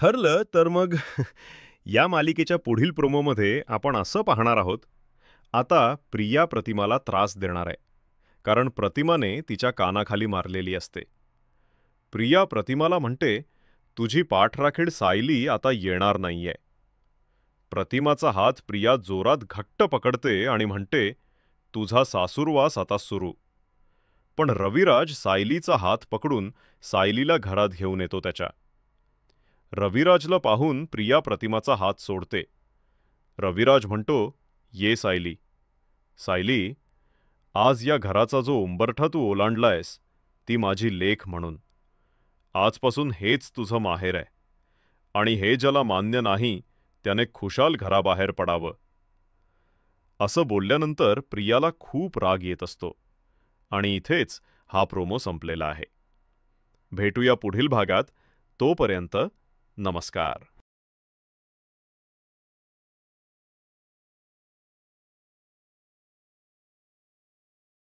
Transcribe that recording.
ठरलं तर मग या मालिकेच्या पुढील प्रोमोमध्ये आपण असं पाहणार आहोत. आता प्रिया प्रतिमाला त्रास देणार आहे, कारण प्रतिमाने तिच्या कानाखाली मारलेली असते. प्रिया प्रतिमाला म्हणते, तुझी पाठराखीण सायली आता येणार नाहीये. प्रतिमाचा हात प्रिया जोरात घट्ट पकडते आणि म्हणते, तुझा सासूरवास आता सुरू. पण रविराज सायलीचा हात पकडून सायलीला घरात घेऊन येतो त्याच्या. रविराजला पाहून प्रिया प्रतिमाचा हात सोडते. रविराज म्हणतो, ये सायली. सायली, आज या घराचा जो उंबरठा तू ओलांडलायस, ती माझी लेक म्हणून. आजपासून हेच तुझं माहेर आहे. आणि हे ज्याला मान्य नाही त्याने खुशाल घराबाहेर पडावं. असं बोलल्यानंतर प्रियाला खूप राग येत असतो. आणि इथेच हा प्रोमो संपलेला आहे. भेटूया पुढील भागात. तोपर्यंत नमस्कार.